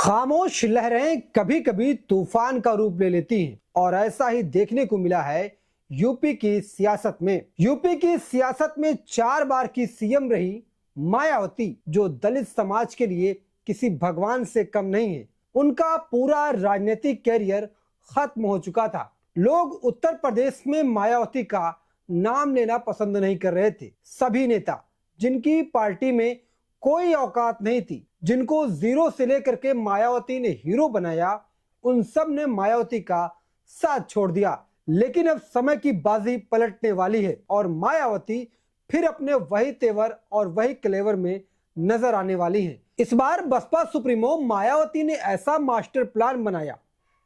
खामोश लहरें कभी कभी तूफान का रूप ले लेती हैं और ऐसा ही देखने को मिला है यूपी की सियासत में। यूपी की सियासत में 4 बार की सीएम रही मायावती, जो दलित समाज के लिए किसी भगवान से कम नहीं है। उनका पूरा राजनीतिक कैरियर खत्म हो चुका था। लोग उत्तर प्रदेश में मायावती का नाम लेना पसंद नहीं कर रहे थे। सभी नेता जिनकी पार्टी में कोई औकात नहीं थी, जिनको जीरो से लेकर के मायावती ने हीरो बनाया, उन सब ने मायावती का साथ छोड़ दिया। लेकिन अब समय की बाजी पलटने वाली है और मायावती फिर अपने वही तेवर और वही क्लेवर में नजर आने वाली है। इस बार बसपा सुप्रीमो मायावती ने ऐसा मास्टर प्लान बनाया,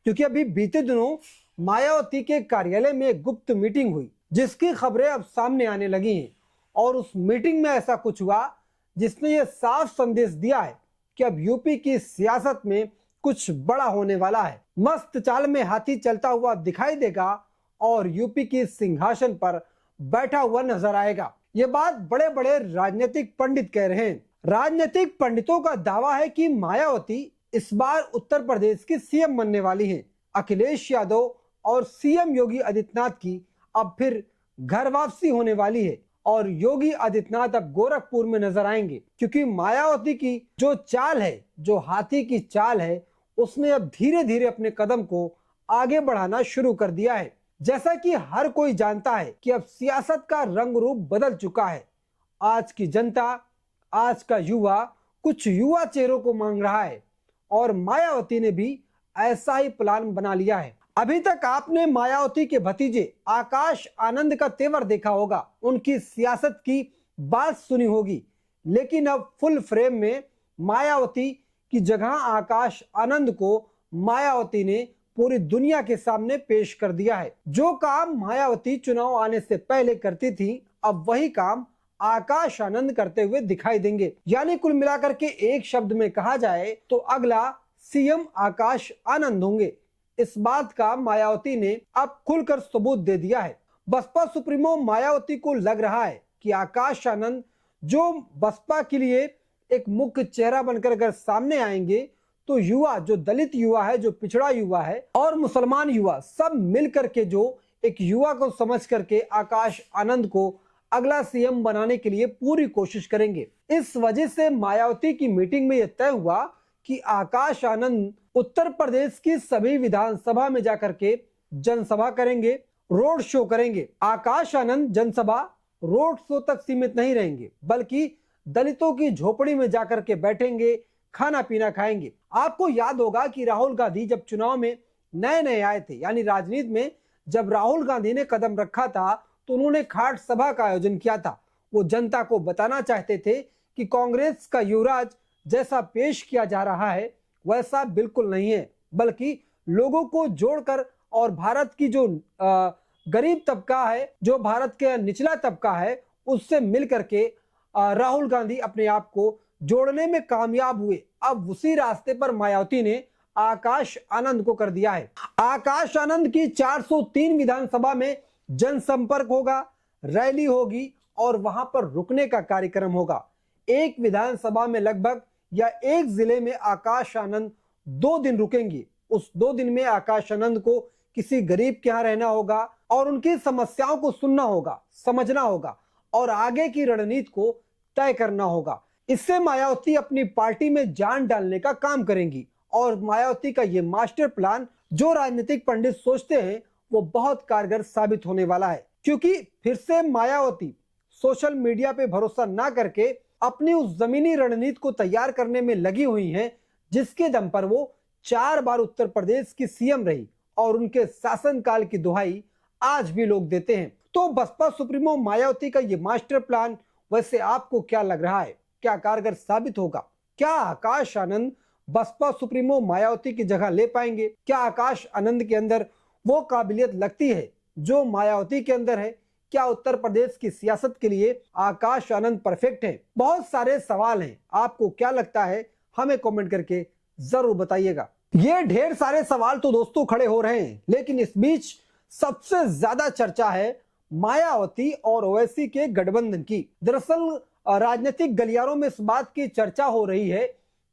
क्योंकि अभी बीते दिनों मायावती के कार्यालय में एक गुप्त मीटिंग हुई, जिसकी खबरें अब सामने आने लगी हैं। और उस मीटिंग में ऐसा कुछ हुआ जिसने ये साफ संदेश दिया है कि अब यूपी की सियासत में कुछ बड़ा होने वाला है। मस्त चाल में हाथी चलता हुआ दिखाई देगा और यूपी की सिंहासन पर बैठा हुआ नजर आएगा। ये बात बड़े बड़े राजनीतिक पंडित कह रहे हैं। राजनीतिक पंडितों का दावा है कि मायावती इस बार उत्तर प्रदेश की सीएम बनने वाली है। अखिलेश यादव और सीएम योगी आदित्यनाथ की अब फिर घर वापसी होने वाली है और योगी आदित्यनाथ अब गोरखपुर में नजर आएंगे, क्योंकि मायावती की जो चाल है, जो हाथी की चाल है, उसने अब धीरे धीरे अपने कदम को आगे बढ़ाना शुरू कर दिया है। जैसा कि हर कोई जानता है कि अब सियासत का रंग रूप बदल चुका है। आज की जनता, आज का युवा कुछ युवा चेहरों को मांग रहा है और मायावती ने भी ऐसा ही प्लान बना लिया है। अभी तक आपने मायावती के भतीजे आकाश आनंद का तेवर देखा होगा, उनकी सियासत की बात सुनी होगी, लेकिन अब फुल फ्रेम में मायावती की जगह आकाश आनंद को मायावती ने पूरी दुनिया के सामने पेश कर दिया है। जो काम मायावती चुनाव आने से पहले करती थी, अब वही काम आकाश आनंद करते हुए दिखाई देंगे। यानी कुल मिलाकर के एक शब्द में कहा जाए तो अगला सीएम आकाश आनंद होंगे। इस बात का मायावती ने अब खुलकर सबूत दे दिया है। बसपा सुप्रीमो मायावती को लग रहा है कि आकाश आनंद जो बसपा के लिए एक मुख्य चेहरा बनकर अगर सामने आएंगे तो युवा, जो दलित युवा है, जो पिछड़ा युवा है और मुसलमान युवा, सब मिलकर के जो एक युवा को समझ करके आकाश आनंद को अगला सीएम बनाने के लिए पूरी कोशिश करेंगे। इस वजह से मायावती की मीटिंग में यह तय हुआ कि आकाश आनंद उत्तर प्रदेश की सभी विधानसभा में जाकर के जनसभा करेंगे, रोड शो करेंगे। आकाश आनंद जनसभा, रोड शो तक सीमित नहीं रहेंगे, बल्कि दलितों की झोपड़ी में जाकर के बैठेंगे, खाना पीना खाएंगे। आपको याद होगा कि राहुल गांधी जब चुनाव में नए नए आए थे, यानी राजनीति में जब राहुल गांधी ने कदम रखा था, तो उन्होंने खाट सभा का आयोजन किया था। वो जनता को बताना चाहते थे कि कांग्रेस का युवराज जैसा पेश किया जा रहा है वैसा बिल्कुल नहीं है, बल्कि लोगों को जोड़कर और भारत की जो गरीब तबका है, जो भारत के निचला तबका है, उससे मिलकर के राहुल गांधी अपने आप को जोड़ने में कामयाब हुए। अब उसी रास्ते पर मायावती ने आकाश आनंद को कर दिया है। आकाश आनंद की 403 विधानसभा में जनसंपर्क होगा, रैली होगी और वहां पर रुकने का कार्यक्रम होगा। एक विधानसभा में लगभग या एक जिले में आकाश आनंद 2 दिन रुकेंगे। उस 2 दिन में आकाश आनंद को किसी गरीब के यहाँ रहना होगा और उनकी समस्याओं को सुनना होगा, समझना होगा और आगे की रणनीति को तय करना होगा। इससे मायावती अपनी पार्टी में जान डालने का काम करेंगी और मायावती का ये मास्टर प्लान, जो राजनीतिक पंडित सोचते हैं, वो बहुत कारगर साबित होने वाला है। क्योंकि फिर से मायावती सोशल मीडिया पे भरोसा ना करके अपनी उस जमीनी रणनीति को तैयार करने में लगी हुई हैं, जिसके दम पर वो 4 बार उत्तर प्रदेश की सीएम रही और उनके शासनकाल की दुहाई आज भी लोग देते हैं। तो बसपा सुप्रीमो मायावती का ये मास्टर प्लान वैसे आपको क्या लग रहा है? क्या कारगर साबित होगा? क्या आकाश आनंद बसपा सुप्रीमो मायावती की जगह ले पाएंगे? क्या आकाश आनंद के अंदर वो काबिलियत लगती है जो मायावती के अंदर है? क्या उत्तर प्रदेश की सियासत के लिए आकाश आनंद परफेक्ट है? बहुत सारे सवाल हैं। आपको क्या लगता है? हमें कमेंट करके जरूर बताइएगा। ये ढेर सारे सवाल तो दोस्तों खड़े हो रहे हैं, लेकिन इस बीच सबसे ज्यादा चर्चा है मायावती और ओवैसी के गठबंधन की। दरअसल राजनीतिक गलियारों में इस बात की चर्चा हो रही है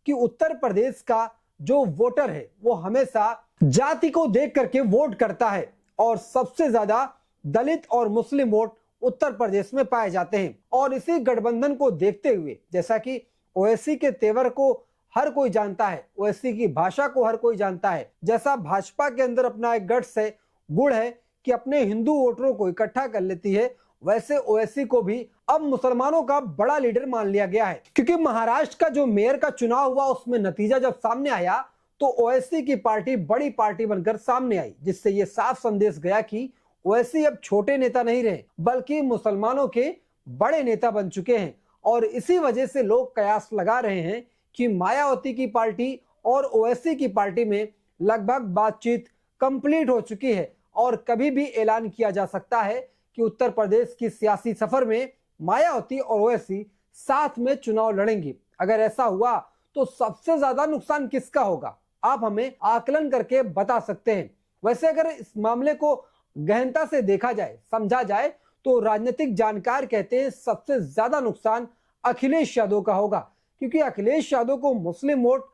कि उत्तर प्रदेश का जो वोटर है वो हमेशा जाति को देख करके वोट करता है और सबसे ज्यादा दलित और मुस्लिम वोट उत्तर प्रदेश में पाए जाते हैं। और इसी गठबंधन को देखते हुए, जैसा कि ओवैसी के तेवर को हर कोई जानता है, ओवैसी की भाषा को हर कोई जानता है, जैसा भाजपा के अंदर अपना एक गट्स है, गुण है कि अपने हिंदू वोटरों को इकट्ठा कर लेती है, वैसे ओवैसी को भी अब मुसलमानों का बड़ा लीडर मान लिया गया है। क्योंकि महाराष्ट्र का जो मेयर का चुनाव हुआ उसमें नतीजा जब सामने आया तो ओवैसी की पार्टी बड़ी पार्टी बनकर सामने आई, जिससे यह साफ संदेश गया कि ओवैसी अब छोटे नेता नहीं रहे बल्कि मुसलमानों के बड़े नेता बन चुके हैं। और इसी वजह से लोग कयास लगा रहे हैं कि मायावती की पार्टी और ओवैसी की पार्टी में लगभग बातचीत कंप्लीट हो चुकी है और कभी भी ऐलान किया जा सकता है कि उत्तर प्रदेश की सियासी सफर में मायावती और ओवैसी साथ में चुनाव लड़ेंगी। अगर ऐसा हुआ तो सबसे ज्यादा नुकसान किसका होगा, आप हमें आकलन करके बता सकते हैं। वैसे अगर इस मामले को गहनता से देखा जाए, समझा जाए, तो राजनीतिक जानकार कहते हैं सबसे ज्यादा नुकसान अखिलेश यादव का होगा, क्योंकि अखिलेश यादव को मुस्लिम वोट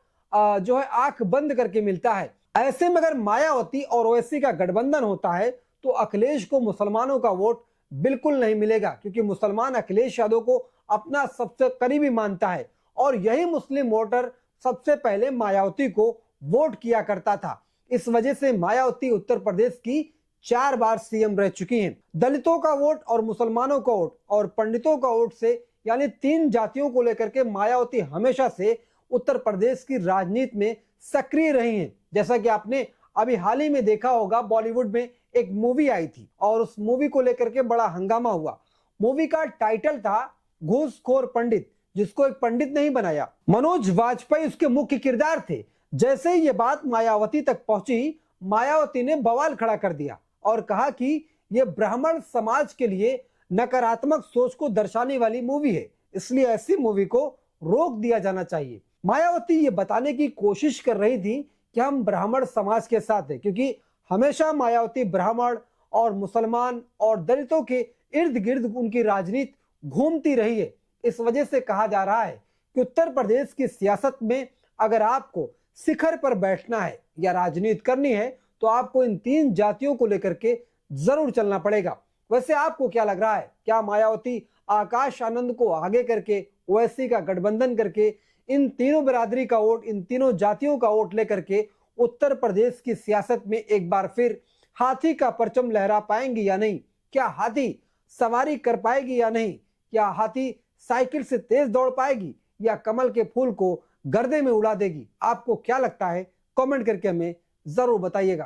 जो है आंख बंद करके मिलता है। ऐसे में अगर मायावती और ओवैसी का गठबंधन होता है तो अखिलेश को मुसलमानों का वोट बिल्कुल नहीं मिलेगा, क्योंकि मुसलमान अखिलेश यादव को अपना सबसे करीबी मानता है और यही मुस्लिम वोटर सबसे पहले मायावती को वोट किया करता था। इस वजह से मायावती उत्तर प्रदेश की 4 बार सीएम रह चुकी हैं। दलितों का वोट और मुसलमानों का वोट और पंडितों का वोट से, यानी 3 जातियों को लेकर के मायावती हमेशा से उत्तर प्रदेश की राजनीति में सक्रिय रही हैं। जैसा कि आपने अभी हाल ही में देखा होगा, बॉलीवुड में एक मूवी आई थी और उस मूवी को लेकर के बड़ा हंगामा हुआ। मूवी का टाइटल था घूसखोर पंडित, जिसको एक पंडित नहीं बनाया, मनोज वाजपेयी उसके मुख्य किरदार थे। जैसे ही ये बात मायावती तक पहुंची, मायावती ने बवाल खड़ा कर दिया और कहा कि यह ब्राह्मण समाज के लिए नकारात्मक सोच को दर्शाने वाली मूवी है, इसलिए ऐसी मूवी को रोक दिया जाना चाहिए। मायावती ये बताने की कोशिश कर रही थी कि हम ब्राह्मण समाज के साथ हैं, क्योंकि हमेशा मायावती ब्राह्मण और मुसलमान और दलितों के इर्द गिर्द उनकी राजनीति घूमती रही है। इस वजह से कहा जा रहा है कि उत्तर प्रदेश की सियासत में अगर आपको शिखर पर बैठना है या राजनीति करनी है तो आपको इन 3 जातियों को लेकर के जरूर चलना पड़ेगा। वैसे आपको क्या लग रहा है, क्या मायावती आकाश आनंद को आगे करके ओवैसी का गठबंधन करके इन तीनों बिरादरी का वोट, इन तीनों जातियों का वोट लेकर के उत्तर प्रदेश की सियासत में एक बार फिर हाथी का परचम लहरा पाएंगी या नहीं? क्या हाथी सवारी कर पाएगी या नहीं? क्या हाथी साइकिल से तेज दौड़ पाएगी या कमल के फूल को गर्दे में उड़ा देगी? आपको क्या लगता है? कमेंट करके हमें जरूर बताइएगा।